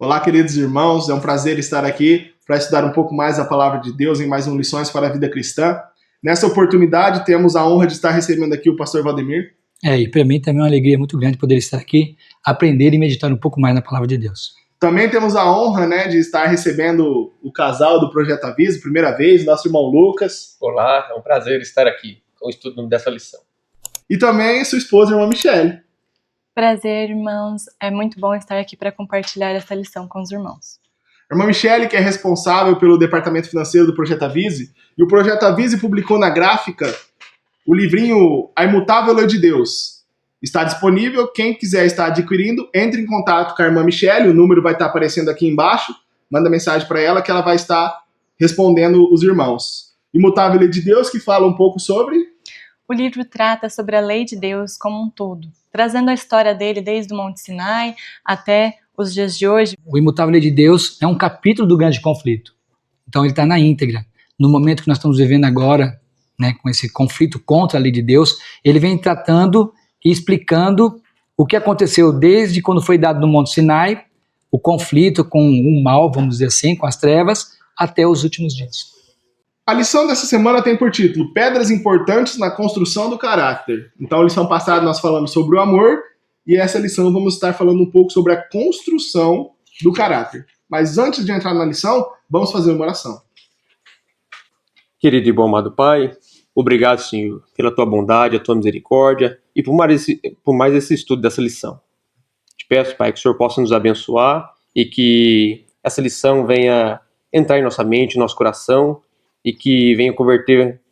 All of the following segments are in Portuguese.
Olá, queridos irmãos, é um prazer estar aqui para estudar um pouco mais a palavra de Deus em mais um Lições para a Vida Cristã. Nessa oportunidade, temos a honra de estar recebendo aqui o pastor Valdemir. E para mim também é uma alegria muito grande poder estar aqui, aprender e meditar um pouco mais na palavra de Deus. Também temos a honra, de estar recebendo o casal do Projeto Aviso, primeira vez, nosso irmão Lucas. Olá, é um prazer estar aqui com o estudo dessa lição. E também sua esposa, irmã Michele. Prazer, irmãos. É muito bom estar aqui para compartilhar essa lição com os irmãos. Irmã Michele, que é responsável pelo departamento financeiro do Projeto Avise, e o Projeto Avise publicou na gráfica o livrinho A Imutável Lei de Deus. Está disponível, quem quiser estar adquirindo, entre em contato com a irmã Michele, o número vai estar aparecendo aqui embaixo, manda mensagem para ela que ela vai estar respondendo os irmãos. Imutável Lei de Deus, que fala um pouco sobre... O livro trata sobre a lei de Deus como um todo, trazendo a história dele desde o Monte Sinai até os dias de hoje. O Imutável Lei de Deus é um capítulo do grande conflito. Então ele está na íntegra. No momento que nós estamos vivendo agora, com esse conflito contra a lei de Deus, ele vem tratando e explicando o que aconteceu desde quando foi dado no Monte Sinai, o conflito com o mal, vamos dizer assim, com as trevas, até os últimos dias. A lição dessa semana tem por título Pedras Importantes na Construção do Caráter. Então, a lição passada nós falamos sobre o amor, e essa lição vamos estar falando um pouco sobre a construção do caráter. Mas antes de entrar na lição, vamos fazer uma oração. Querido e bom amado Pai, obrigado, Senhor, pela Tua bondade, a Tua misericórdia e por mais esse estudo dessa lição. Te peço, Pai, que o Senhor possa nos abençoar e que essa lição venha entrar em nossa mente, em nosso coração e que venha converter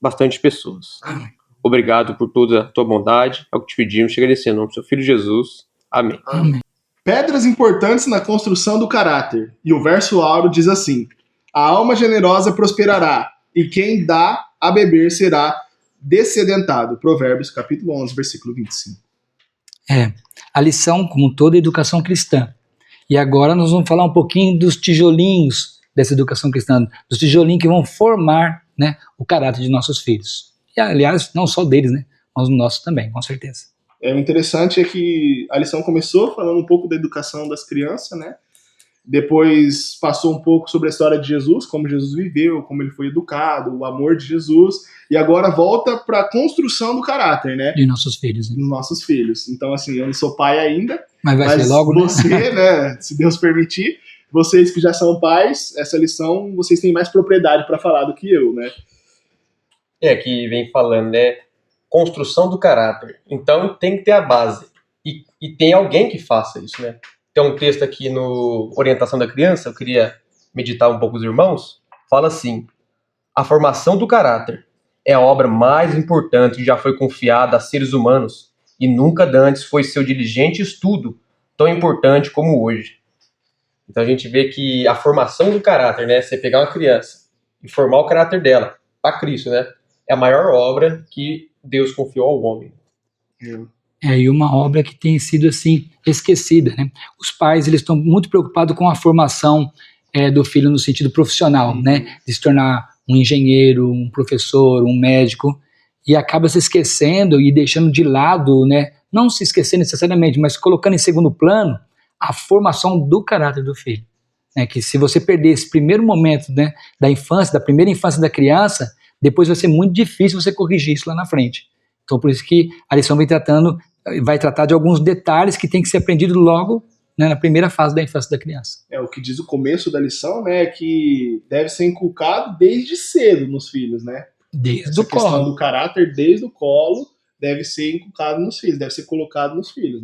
bastante pessoas. Amém. Obrigado por toda a Tua bondade, é o que te pedimos, te agradecendo em nome do Seu Filho Jesus. Amém. Amém. Pedras importantes na construção do caráter. E o verso áureo diz assim: a alma generosa prosperará, e quem dá a beber será descedentado. Provérbios, capítulo 11, versículo 25. A lição, como toda educação cristã. E agora nós vamos falar um pouquinho dos tijolinhos dessa educação cristã, dos tijolinhos que vão formar, o caráter de nossos filhos. E, aliás, não só deles, mas o nosso também, com certeza. O interessante é que a lição começou falando um pouco da educação das crianças, Depois passou um pouco sobre a história de Jesus, como Jesus viveu, como ele foi educado, o amor de Jesus, e agora volta para a construção do caráter, De nossos filhos. Dos nossos filhos. Então, assim, eu não sou pai ainda, mas vai ser logo, você, se Deus permitir, vocês que já são pais, essa lição, vocês têm mais propriedade para falar do que eu, Aqui vem falando, construção do caráter. Então tem que ter a base. E tem alguém que faça isso, Tem um texto aqui no Orientação da Criança, eu queria meditar um pouco os irmãos. Fala assim: a formação do caráter é a obra mais importante que já foi confiada a seres humanos e nunca antes foi seu diligente estudo tão importante como hoje. Então a gente vê que a formação do caráter, você pegar uma criança e formar o caráter dela para Cristo, é a maior obra que Deus confiou ao homem. E uma obra que tem sido assim esquecida, Os pais, eles estão muito preocupados com a formação do filho no sentido profissional, de se tornar um engenheiro, um professor, um médico, e acaba se esquecendo e deixando de lado, não se esquecer necessariamente, mas colocando em segundo plano a formação do caráter do filho. Que se você perder esse primeiro momento, da infância, da primeira infância da criança, depois vai ser muito difícil você corrigir isso lá na frente. Então, por isso que a lição vai tratar de alguns detalhes que tem que ser aprendido logo, na primeira fase da infância da criança. O que diz o começo da lição, é que deve ser inculcado desde cedo nos filhos, Desde o colo. A questão do caráter, desde o colo, deve ser inculcado nos filhos, deve ser colocado nos filhos,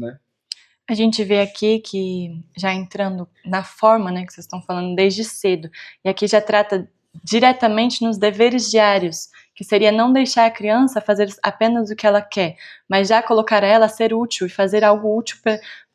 A gente vê aqui que, já entrando na forma, que vocês estão falando desde cedo, e aqui já trata diretamente nos deveres diários, que seria não deixar a criança fazer apenas o que ela quer, mas já colocar ela a ser útil e fazer algo útil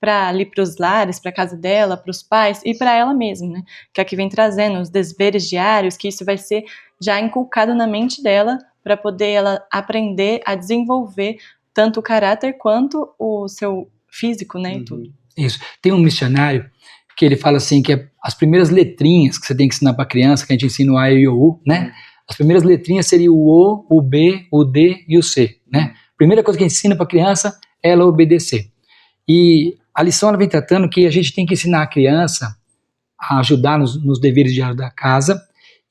para os lares, para a casa dela, para os pais e para ela mesma, Que aqui vem trazendo os deveres diários, que isso vai ser já inculcado na mente dela, para poder ela aprender a desenvolver tanto o caráter quanto o seu físico, e tudo. Isso. Tem um missionário que ele fala assim, que as primeiras letrinhas que você tem que ensinar para a criança, que a gente ensina o A, E, O, U, As primeiras letrinhas seriam o O, o B, o D e o C, Primeira coisa que a gente ensina para a criança é ela obedecer. E a lição ela vem tratando que a gente tem que ensinar a criança a ajudar nos deveres diários da casa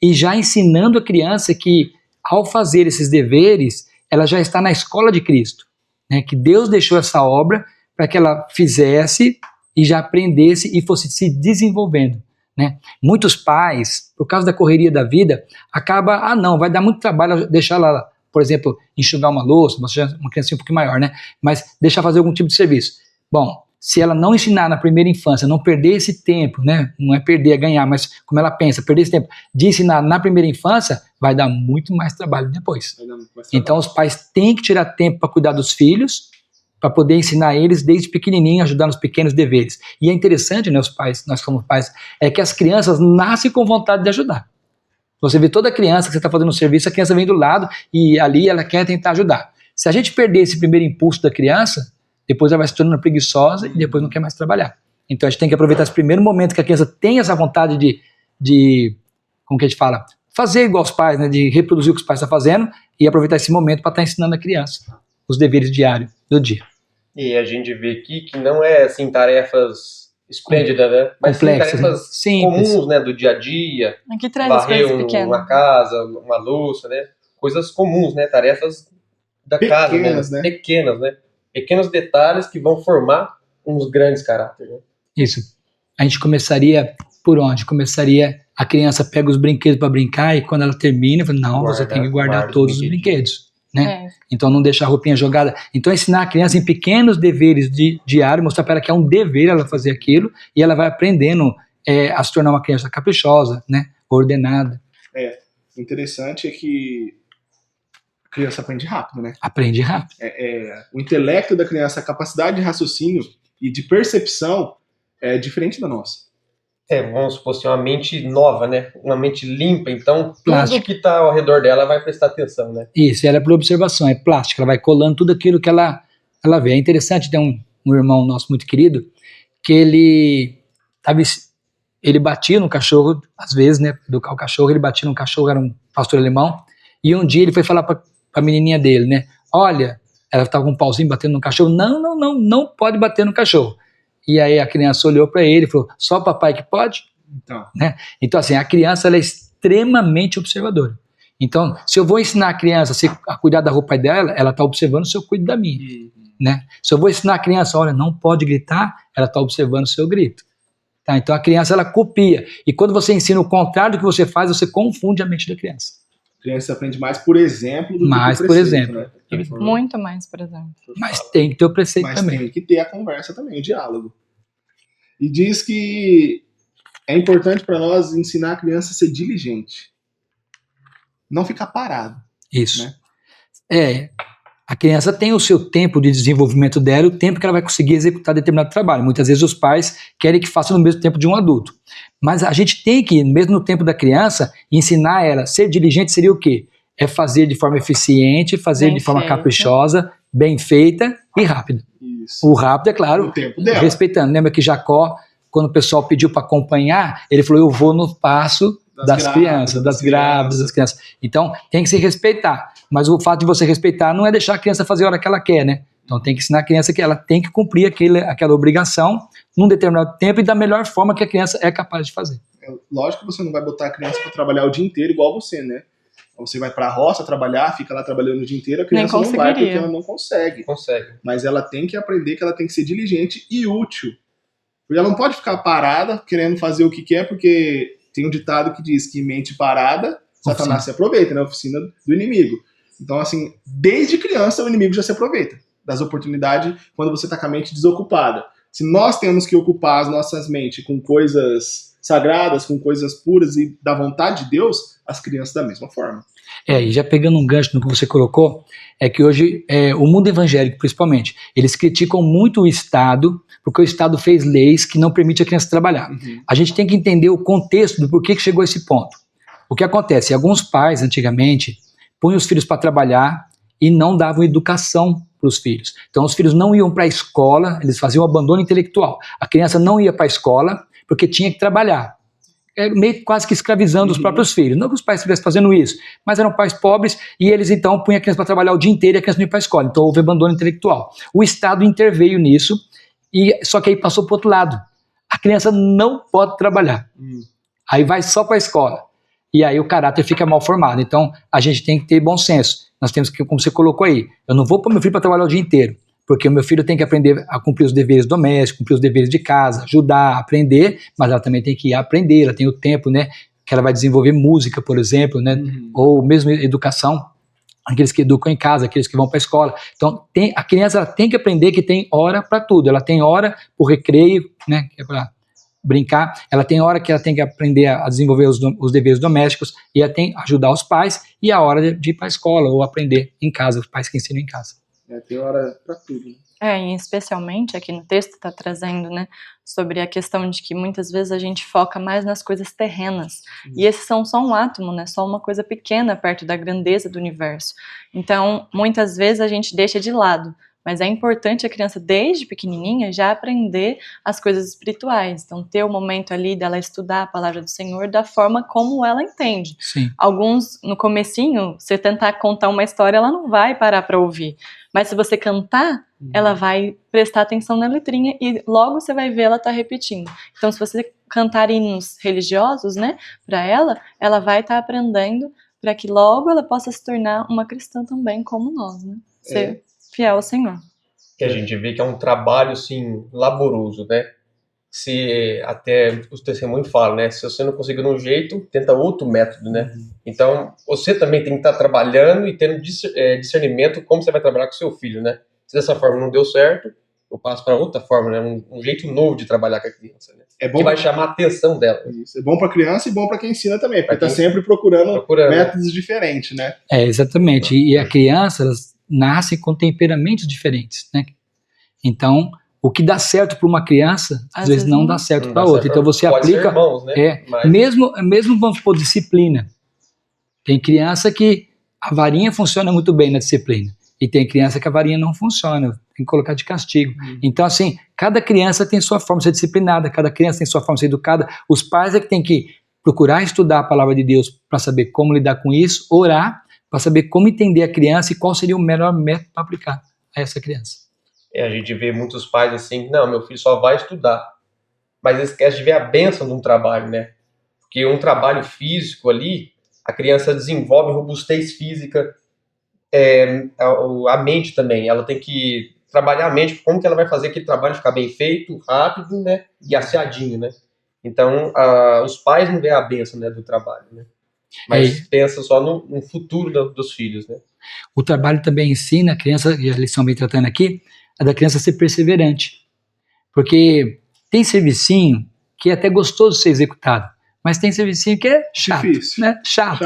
e já ensinando a criança que, ao fazer esses deveres, ela já está na escola de Cristo, né? Que Deus deixou essa obra para que ela fizesse e já aprendesse e fosse se desenvolvendo, né? Muitos pais, por causa da correria da vida, acaba, não, vai dar muito trabalho deixar ela, por exemplo, enxugar uma louça, uma criança um pouquinho maior, né? Mas deixar fazer algum tipo de serviço. Bom, se ela não ensinar na primeira infância, não perder esse tempo, né? Não é perder, é ganhar, mas como ela pensa, perder esse tempo de ensinar na primeira infância, vai dar muito mais trabalho depois. Então os pais têm que tirar tempo para cuidar dos filhos, para poder ensinar eles desde pequenininho, ajudar nos pequenos deveres. E é interessante, né, os pais, nós como pais, é que as crianças nascem com vontade de ajudar. Você vê toda criança que você está fazendo um serviço, a criança vem do lado e ali ela quer tentar ajudar. Se a gente perder esse primeiro impulso da criança, depois ela vai se tornando preguiçosa e depois não quer mais trabalhar. Então a gente tem que aproveitar esse primeiro momento que a criança tem essa vontade de como que a gente fala, fazer igual os pais, né, de reproduzir o que os pais estão fazendo e aproveitar esse momento para estar ensinando a criança os deveres diários do dia. E a gente vê aqui que não é assim tarefas esplêndidas, né? Mas complexas, sim tarefas simples, comuns, né, do dia a dia. Aqui traz as coisas Varrer pequenas. uma casa, uma louça, né? Coisas comuns, né? Tarefas da casa, né? Pequenas, né? Pequenos detalhes que vão formar uns grandes caráteres. Né? Isso. A gente começaria por onde? Começaria, a criança pega os brinquedos para brincar e quando ela termina, fala, não, você tem que guardar todos os brinquedos. Né? Então não deixar a roupinha jogada. Então ensinar a criança em pequenos deveres diários, mostrar para ela que é um dever ela fazer aquilo e ela vai aprendendo a se tornar uma criança caprichosa, né? Ordenada. O interessante é que a criança aprende rápido, né? Aprende rápido. O intelecto da criança, a capacidade de raciocínio e de percepção é diferente da nossa. Vamos supor assim, uma mente nova, né? Uma mente limpa, então Plástico. Tudo que está ao redor dela vai prestar atenção, né? Isso, ela é por observação, é plástica, ela vai colando tudo aquilo que ela vê. É interessante, tem um irmão nosso muito querido, que ele batia no cachorro, às vezes, né? Educar o cachorro, ele batia no cachorro, era um pastor alemão, e um dia ele foi falar para a menininha dele, né? Olha, ela estava com um pauzinho batendo no cachorro, não pode bater no cachorro. E aí a criança olhou para ele e falou, só o papai que pode? Né? Então assim, a criança ela é extremamente observadora. Então, se eu vou ensinar a criança a cuidar da roupa dela, ela está observando se eu cuido da minha. Né? Se eu vou ensinar a criança, olha, não pode gritar, ela está observando o seu grito. Tá? Então a criança ela copia. E quando você ensina o contrário do que você faz, você confunde a mente da criança. A criança aprende mais por exemplo do que mais por preceito, exemplo. Né? Muito mais, por exemplo. Mas tem que ter o preceito também. Tem que ter a conversa também, o diálogo. E diz que é importante para nós ensinar a criança a ser diligente. Não ficar parado. Isso. Né? A criança tem o seu tempo de desenvolvimento dela, o tempo que ela vai conseguir executar determinado trabalho. Muitas vezes os pais querem que faça no mesmo tempo de um adulto. Mas a gente tem que, mesmo no tempo da criança, ensinar ela. Ser diligente seria o quê? É fazer de forma eficiente, fazer bem de forma feita. caprichosa, bem feita e rápida. Isso. O rápido, é claro, O tempo dela. respeitando. Lembra que Jacó, quando o pessoal pediu para acompanhar, ele falou, eu vou no passo das crianças, das grávidas, das crianças. Então, tem que se respeitar. Mas o fato de você respeitar não é deixar a criança fazer a hora que ela quer, né? Então, tem que ensinar a criança que ela tem que cumprir aquela obrigação num determinado tempo e da melhor forma que a criança é capaz de fazer. Lógico que você não vai botar a criança para trabalhar o dia inteiro igual você, né? Você vai para a roça trabalhar, fica lá trabalhando o dia inteiro, a criança não vai porque ela não consegue. Mas ela tem que aprender que ela tem que ser diligente e útil. Porque ela não pode ficar parada querendo fazer o que quer, porque tem um ditado que diz que mente parada, Satanás se aproveita, né? Oficina do inimigo. Então, assim, desde criança o inimigo já se aproveita das oportunidades quando você está com a mente desocupada. Se nós temos que ocupar as nossas mentes com coisas sagradas, com coisas puras e da vontade de Deus, as crianças da mesma forma. E já pegando um gancho no que você colocou, é que hoje o mundo evangélico, principalmente, eles criticam muito o Estado, porque o Estado fez leis que não permitem a criança trabalhar. A gente tem que entender o contexto do porquê que chegou a esse ponto. O que acontece? Alguns pais, antigamente, punham os filhos para trabalhar e não davam educação para os filhos. Então, os filhos não iam para a escola, eles faziam abandono intelectual. A criança não ia para a escola porque tinha que trabalhar. Meio quase que escravizando os próprios filhos. Não que os pais estivessem fazendo isso, mas eram pais pobres e eles então punham a criança para trabalhar o dia inteiro e a criança não ia para a escola. Então houve abandono intelectual. O Estado interveio nisso, Só que aí passou para o outro lado. A criança não pode trabalhar. Aí vai só para a escola. E aí o caráter fica mal formado. Então, a gente tem que ter bom senso. Nós temos que, como você colocou aí, eu não vou pôr meu filho para trabalhar o dia inteiro, porque o meu filho tem que aprender a cumprir os deveres domésticos, cumprir os deveres de casa, ajudar, aprender, mas ela também tem que aprender, ela tem o tempo, né, que ela vai desenvolver música, por exemplo, né, ou mesmo educação, aqueles que educam em casa, aqueles que vão para a escola. Então, a criança ela tem que aprender que tem hora para tudo. Ela tem hora para o recreio, né, que é para brincar, ela tem hora que ela tem que aprender a desenvolver os deveres domésticos, e ela tem que ajudar os pais, e a hora de ir para a escola ou aprender em casa, os pais que ensinam em casa. Tem hora para tudo. Né? E especialmente aqui no texto está trazendo, né, sobre a questão de que muitas vezes a gente foca mais nas coisas terrenas, e esses são só um átomo, né, só uma coisa pequena perto da grandeza do universo. Então, muitas vezes a gente deixa de lado, mas é importante a criança, desde pequenininha, já aprender as coisas espirituais. Então, ter o momento ali dela estudar a palavra do Senhor da forma como ela entende. Sim. Alguns, no comecinho, você tentar contar uma história, ela não vai parar para ouvir. Mas se você cantar, ela vai prestar atenção na letrinha e logo você vai ver ela tá repetindo. Então, se você cantar hinos religiosos, né, para ela vai estar aprendendo para que logo ela possa se tornar uma cristã também, como nós, né? Ser fiel ao Senhor. Que a gente vê que é um trabalho, assim, laboroso, né? Se até os testemunhos falam, né? Se você não conseguir de um jeito, tenta outro método, né? Então, você também tem que estar trabalhando e tendo discernimento como você vai trabalhar com seu filho, né? Se dessa forma não deu certo, eu passo para outra forma, né? Um jeito novo de trabalhar com a criança, né? Que vai chamar a atenção dela. Isso. É bom para a criança e bom para quem ensina também, porque está sempre procurando métodos diferentes, né? Exatamente. E a criança, elas nascem com temperamentos diferentes, né? Então, o que dá certo para uma criança, às vezes não dá certo para outra. Então, você aplica... Irmãos, né? Mesmo, vamos supor, disciplina. Tem criança que a varinha funciona muito bem na disciplina. E tem criança que a varinha não funciona, tem que colocar de castigo. Então, assim, cada criança tem sua forma de ser disciplinada, cada criança tem sua forma de ser educada. Os pais é que tem que procurar estudar a palavra de Deus para saber como lidar com isso, orar, para saber como entender a criança e qual seria o melhor método para aplicar a essa criança. A gente vê muitos pais assim, não, meu filho só vai estudar. Mas eles esquecem de ver a bênção de um trabalho, né? Porque um trabalho físico ali, a criança desenvolve robustez física, a mente também, ela tem que trabalhar a mente, como que ela vai fazer aquele trabalho ficar bem feito, rápido, né, e afiadinho, né. Então, os pais não veem a bênção, né, do trabalho, né, mas pensam só no futuro dos filhos, né. O trabalho também ensina a criança, e a lição vem tratando aqui, a da criança ser perseverante, porque tem servicinho que é até gostoso de ser executado, mas tem servicinho que é chato, difícil, né? Chato.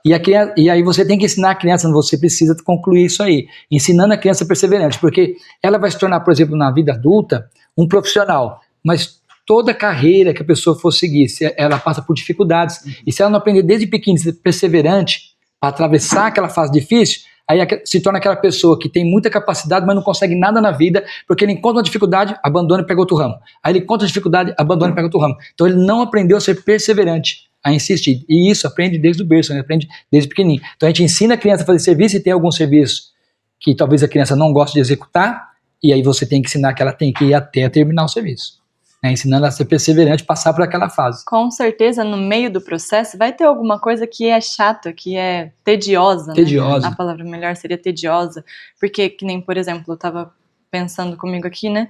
E aí você tem que ensinar a criança, você precisa concluir isso aí, ensinando a criança perseverante, porque ela vai se tornar, por exemplo, na vida adulta, um profissional, mas toda carreira que a pessoa for seguir, ela passa por dificuldades, e se ela não aprender desde pequeno a ser perseverante, para atravessar aquela fase difícil, aí se torna aquela pessoa que tem muita capacidade, mas não consegue nada na vida, porque ele encontra uma dificuldade, abandona e pega outro ramo. Aí ele encontra dificuldade, abandona e pega outro ramo. Então ele não aprendeu a ser perseverante, a insistir. E isso aprende desde o berço, né? Aprende desde pequenininho. Então a gente ensina a criança a fazer serviço, e tem algum serviço que talvez a criança não goste de executar, e aí você tem que ensinar que ela tem que ir até terminar o serviço. Né, ensinando a ser perseverante, passar por aquela fase. Com certeza, no meio do processo, vai ter alguma coisa que é chata, que é tediosa. Tediosa. Né? A palavra melhor seria tediosa, porque, que nem, por exemplo, eu estava pensando comigo aqui, né,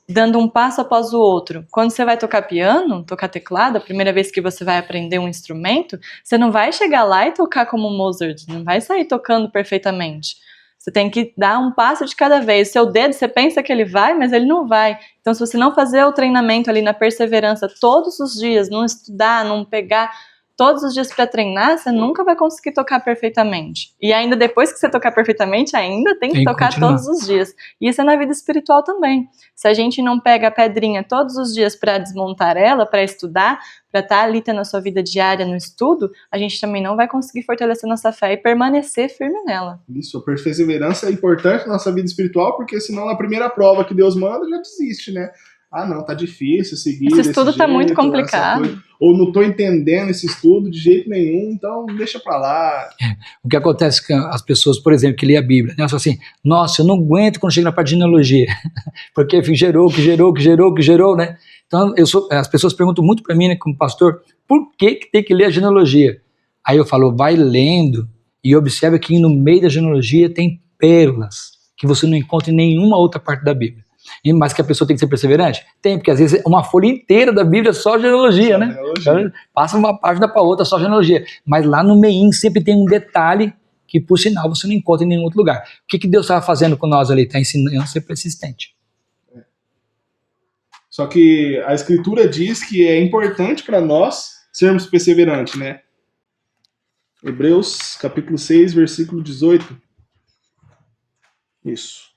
dando um passo após o outro. Quando você vai tocar piano, tocar teclado, a primeira vez que você vai aprender um instrumento, você não vai chegar lá e tocar como Mozart, não vai sair tocando perfeitamente. Você tem que dar um passo de cada vez. Seu dedo, você pensa que ele vai, mas ele não vai. Então, se você não fazer o treinamento ali na perseverança todos os dias, não estudar, não pegar todos os dias para treinar, você nunca vai conseguir tocar perfeitamente. E ainda depois que você tocar perfeitamente, ainda tem que tocar todos os dias. E isso é na vida espiritual também. Se a gente não pega a pedrinha todos os dias para desmontar ela, para estudar, para estar ali tendo a sua vida diária no estudo, a gente também não vai conseguir fortalecer nossa fé e permanecer firme nela. Isso, a perseverança é importante na nossa vida espiritual, porque senão na primeira prova que Deus manda, já desiste, né? Ah, não, tá difícil seguir Esse desse estudo tá jeito, muito essa complicado. coisa. Ou não tô entendendo esse estudo de jeito nenhum, então deixa pra lá. O que acontece com as pessoas, por exemplo, que lê a Bíblia, né? Elas falam assim, nossa, eu não aguento quando chega na parte de genealogia, porque gerou, né? Então, as pessoas perguntam muito para mim, né, como pastor, por que tem que ler a genealogia? Aí eu falo, vai lendo e observa que no meio da genealogia tem pérolas que você não encontra em nenhuma outra parte da Bíblia. Mas que a pessoa tem que ser perseverante? Tem, porque às vezes uma folha inteira da Bíblia é só genealogia, Só né? genealogia. Então, passa uma página para outra, só genealogia. Mas lá no meio sempre tem um detalhe que, por sinal, você não encontra em nenhum outro lugar. O que Deus estava fazendo com nós ali? Está ensinando a ser persistente. Só que a Escritura diz que é importante para nós sermos perseverantes, né? Hebreus, capítulo 6, versículo 18. Isso.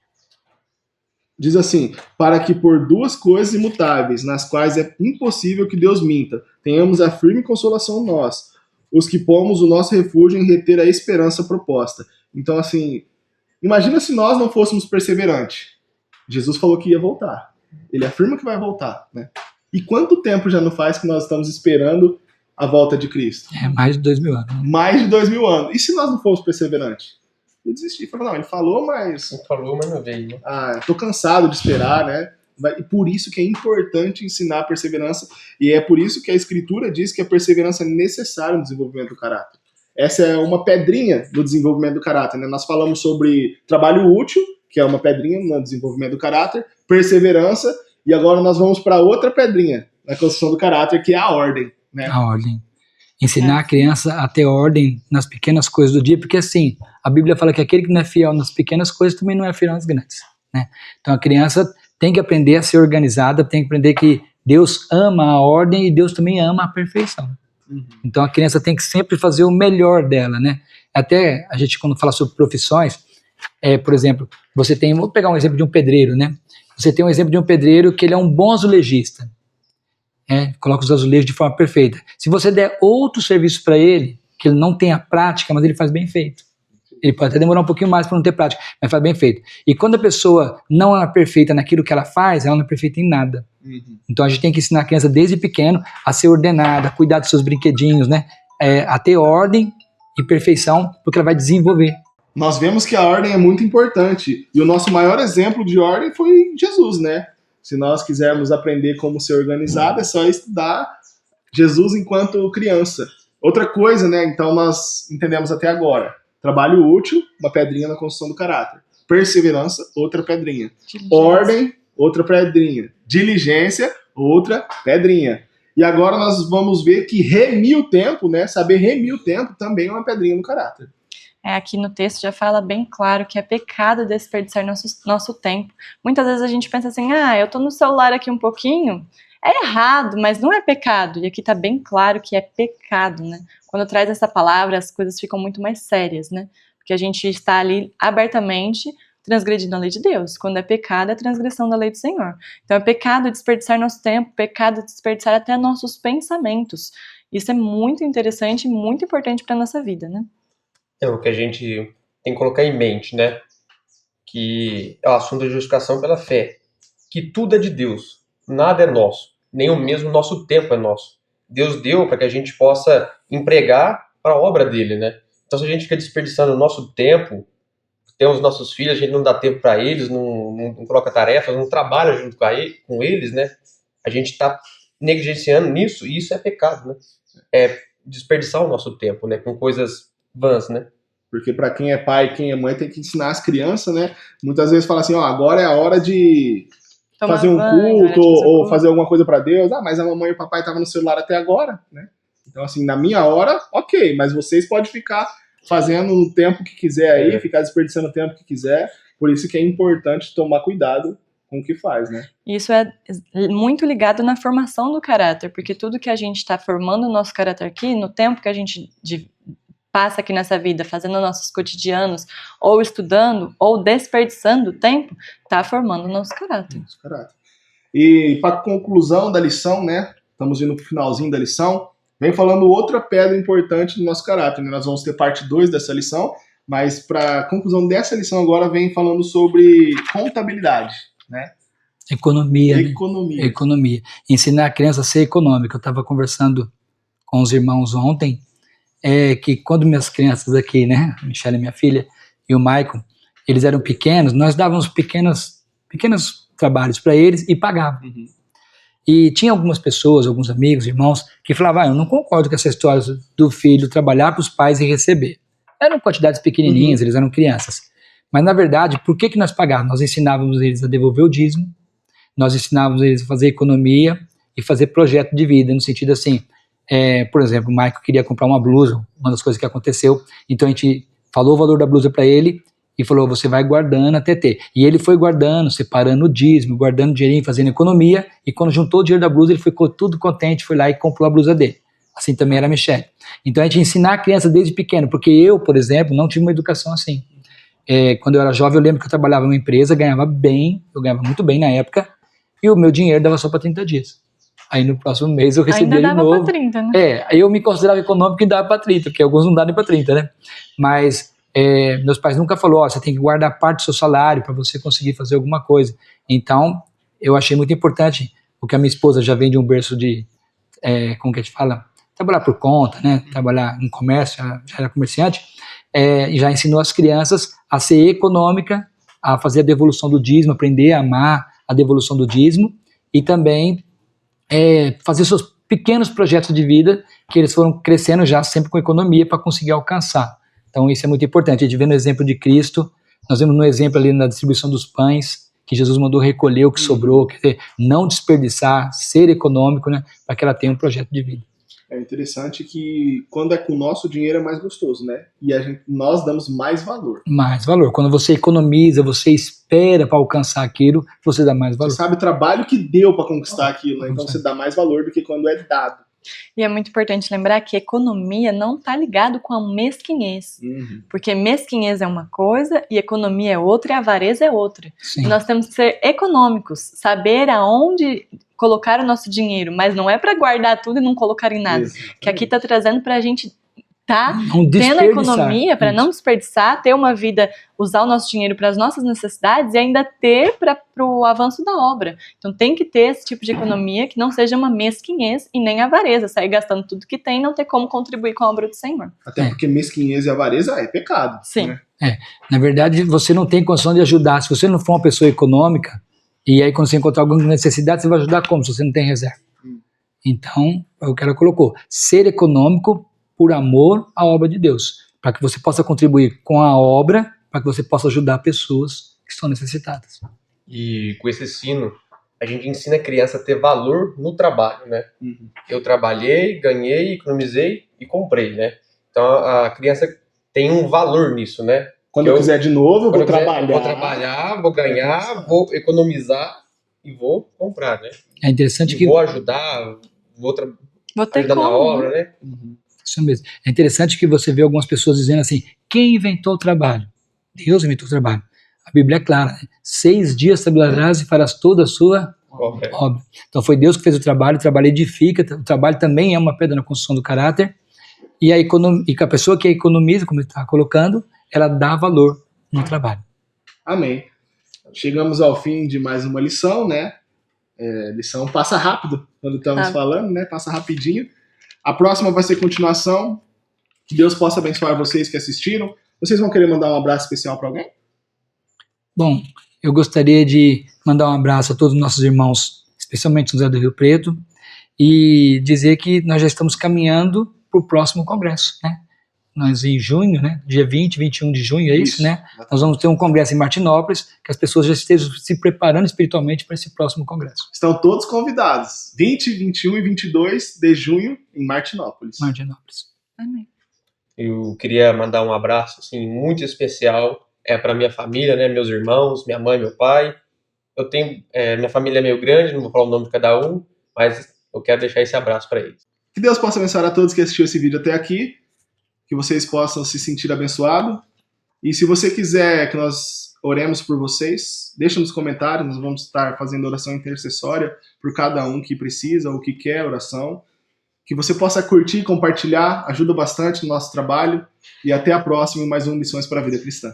Diz assim, para que por duas coisas imutáveis, nas quais é impossível que Deus minta, tenhamos a firme consolação nós, os que pomos o nosso refúgio em reter a esperança proposta. Então, assim, imagina se nós não fôssemos perseverantes. Jesus falou que ia voltar. Ele afirma que vai voltar, né? E quanto tempo já não faz que nós estamos esperando a volta de Cristo? É mais de 2000 anos. Mais de 2000 anos. E se nós não fôssemos perseverantes? Eu desisti. Falei, não, ele falou, mas... Ele falou, mas não veio, né? tô cansado de esperar, né? E por isso que é importante ensinar a perseverança. E é por isso que a Escritura diz que a perseverança é necessária no desenvolvimento do caráter. Essa é uma pedrinha do desenvolvimento do caráter, né? Nós falamos sobre trabalho útil, que é uma pedrinha no desenvolvimento do caráter, perseverança, e agora nós vamos para outra pedrinha na construção do caráter, que é a ordem, né? A ordem. Ensinar a criança a ter ordem nas pequenas coisas do dia, porque assim, a Bíblia fala que aquele que não é fiel nas pequenas coisas também não é fiel nas grandes, né? Então a criança tem que aprender a ser organizada, tem que aprender que Deus ama a ordem e Deus também ama a perfeição. Então a criança tem que sempre fazer o melhor dela, né? Até a gente, quando fala sobre profissões, por exemplo, você tem, vou pegar um exemplo de um pedreiro, né? Você tem um exemplo de um pedreiro que ele é um bom azulejista, coloca os azulejos de forma perfeita. Se você der outro serviço para ele, que ele não tem a prática, mas ele faz bem feito. Ele pode até demorar um pouquinho mais para não ter prática, mas faz bem feito. E quando a pessoa não é perfeita naquilo que ela faz, ela não é perfeita em nada. Então a gente tem que ensinar a criança desde pequeno a ser ordenada, a cuidar dos seus brinquedinhos, né? A ter ordem e perfeição, porque ela vai desenvolver. Nós vemos que a ordem é muito importante. E o nosso maior exemplo de ordem foi Jesus, né? Se nós quisermos aprender como ser organizado, é só estudar Jesus enquanto criança. Outra coisa, né? Então nós entendemos até agora. Trabalho útil, uma pedrinha na construção do caráter. Perseverança, outra pedrinha. Ordem, outra pedrinha. Diligência, outra pedrinha. E agora nós vamos ver que remir o tempo, né? Saber remir o tempo também é uma pedrinha no caráter. Aqui no texto já fala bem claro que é pecado desperdiçar nosso tempo. Muitas vezes a gente pensa assim, eu tô no celular aqui um pouquinho, é errado, mas não é pecado. E aqui tá bem claro que é pecado, né? Quando traz essa palavra, as coisas ficam muito mais sérias, né? Porque a gente está ali abertamente transgredindo a lei de Deus. Quando é pecado, é transgressão da lei do Senhor. Então é pecado desperdiçar nosso tempo, pecado desperdiçar até nossos pensamentos. Isso é muito interessante e muito importante para nossa vida, né? É o que a gente tem que colocar em mente, né? Que é o assunto da justificação pela fé. Que tudo é de Deus, nada é nosso, nem o mesmo nosso tempo é nosso. Deus deu para que a gente possa empregar para a obra dele, né? Então se a gente fica desperdiçando o nosso tempo, temos nossos filhos, a gente não dá tempo para eles, não coloca tarefas, não trabalha junto com eles, né? A gente está negligenciando nisso e isso é pecado, né? É desperdiçar o nosso tempo, né? Com coisas vãs, né? Porque para quem é pai, quem é mãe, tem que ensinar as crianças, né? Muitas vezes fala assim, agora é a hora de fazer um culto ou fazer alguma coisa para Deus. Mas a mamãe e o papai estavam no celular até agora, né? Então, assim, na minha hora, ok, mas vocês podem ficar fazendo o tempo que quiser aí, ficar desperdiçando o tempo que quiser. Por isso que é importante tomar cuidado com o que faz, né? Isso é muito ligado na formação do caráter, porque tudo que a gente está formando o nosso caráter aqui, no tempo que a gente passa aqui nessa vida, fazendo nossos cotidianos, ou estudando, ou desperdiçando tempo, está formando o nosso caráter. E para conclusão da lição, né? Estamos indo para o finalzinho da lição. Vem falando outra pedra importante do nosso caráter, né? Nós vamos ter parte 2 dessa lição, mas para conclusão dessa lição agora vem falando sobre contabilidade, né? Economia, né? Economia. Economia. Ensinar a criança a ser econômica. Eu estava conversando com os irmãos ontem, que quando minhas crianças aqui, né, a Michelle, minha filha, e o Michael, eles eram pequenos, nós dávamos pequenos trabalhos para eles e pagávamos. Uhum. E tinha algumas pessoas, alguns amigos, irmãos, que falavam, eu não concordo com essa história do filho trabalhar para os pais e receber. Eram quantidades pequenininhas, eles eram crianças. Mas, na verdade, por que nós pagávamos? Nós ensinávamos eles a devolver o dízimo, nós ensinávamos eles a fazer economia e fazer projeto de vida, no sentido assim, por exemplo, o Michael queria comprar uma blusa, uma das coisas que aconteceu, então a gente falou o valor da blusa para ele e falou, você vai guardando até ter. E ele foi guardando, separando o dízimo, guardando dinheirinho, fazendo economia, e quando juntou o dinheiro da blusa, ele ficou tudo contente, foi lá e comprou a blusa dele. Assim também era a Michelle. Então a gente ensinar a criança desde pequeno, porque eu, por exemplo, não tive uma educação assim. Quando eu era jovem, eu lembro que eu trabalhava numa empresa, ganhava bem, eu ganhava muito bem na época, e o meu dinheiro dava só para 30 dias. Aí no próximo mês eu recebia de novo. Ainda dava para 30, né? Aí eu me considerava econômico e dava para 30, porque alguns não dão nem para 30, né? Mas meus pais nunca falaram, você tem que guardar parte do seu salário para você conseguir fazer alguma coisa. Então, eu achei muito importante, porque a minha esposa já vem de um berço de, como que a gente fala? Trabalhar por conta, né? Trabalhar em comércio, já era comerciante, e já ensinou as crianças a ser econômica, a fazer a devolução do dízimo, aprender a amar a devolução do dízimo, e também fazer seus pequenos projetos de vida, que eles foram crescendo já sempre com economia para conseguir alcançar. Então isso é muito importante. A gente vê no exemplo de Cristo, nós vemos no exemplo ali na distribuição dos pães, que Jesus mandou recolher o que sobrou, quer dizer, não desperdiçar, ser econômico, né, para que ela tenha um projeto de vida. É interessante que quando é com o nosso dinheiro é mais gostoso, né? E nós damos mais valor. Mais valor. Quando você economiza, você espera para alcançar aquilo, você dá mais valor. Você sabe o trabalho que deu para conquistar aquilo, né? Então você dá mais valor do que quando é dado. E é muito importante lembrar que economia não está ligado com a mesquinhez. Porque mesquinhez é uma coisa e economia é outra e avareza é outra. Sim. Nós temos que ser econômicos, saber aonde colocar o nosso dinheiro, mas não é para guardar tudo e não colocar em nada. Exatamente. Que aqui está trazendo para a gente não tendo a economia para não desperdiçar, ter uma vida, usar o nosso dinheiro para as nossas necessidades e ainda ter para o avanço da obra. Então tem que ter esse tipo de economia que não seja uma mesquinhez e nem avareza, sair gastando tudo que tem e não ter como contribuir com a obra do Senhor. Até porque mesquinhez e avareza é pecado. Sim. Né? Na verdade, você não tem condição de ajudar. Se você não for uma pessoa econômica, e aí quando você encontrar alguma necessidade, você vai ajudar como? Se você não tem reserva. Então, é o que ela colocou. Ser econômico por amor à obra de Deus, para que você possa contribuir com a obra, para que você possa ajudar pessoas que estão necessitadas. E com esse ensino, a gente ensina a criança a ter valor no trabalho, né? Eu trabalhei, ganhei, economizei e comprei, né? Então a criança tem um valor nisso, né? Quando eu quiser de novo, eu vou trabalhar. Vou trabalhar, vou ganhar, vou economizar e vou comprar, né? É interessante que vou ajudar, vou ter ajudar como, na obra, né? Isso mesmo. É interessante que você vê algumas pessoas dizendo assim, quem inventou o trabalho? Deus inventou o trabalho. A Bíblia é clara, né? 6 dias trabalharás e farás toda a sua obra. Então foi Deus que fez o trabalho edifica, o trabalho também é uma pedra na construção do caráter, e a pessoa que economiza, como ele está colocando, ela dá valor no trabalho. Amém. Chegamos ao fim de mais uma lição, né? Lição passa rápido quando estamos falando, né? Passa rapidinho. A próxima vai ser continuação. Que Deus possa abençoar vocês que assistiram. Vocês vão querer mandar um abraço especial para alguém? Bom, eu gostaria de mandar um abraço a todos os nossos irmãos, especialmente José do Rio Preto, e dizer que nós já estamos caminhando para o próximo congresso, né? Nós em junho, né? Dia 20, 21 de junho, é isso, né? Nós vamos ter um congresso em Martinópolis, que as pessoas já estejam se preparando espiritualmente para esse próximo congresso. Estão todos convidados. 20, 21 e 22 de junho em Martinópolis. Amém. Eu queria mandar um abraço assim, muito especial para minha família, né? Meus irmãos, minha mãe, meu pai. Eu tenho, minha família é meio grande, não vou falar o nome de cada um, mas eu quero deixar esse abraço para eles. Que Deus possa abençoar a todos que assistiram esse vídeo até aqui. Que vocês possam se sentir abençoados. E se você quiser que nós oremos por vocês, deixa nos comentários, nós vamos estar fazendo oração intercessória por cada um que precisa ou que quer oração. Que você possa curtir e compartilhar, ajuda bastante no nosso trabalho. E até a próxima em mais um Lições para a Vida Cristã.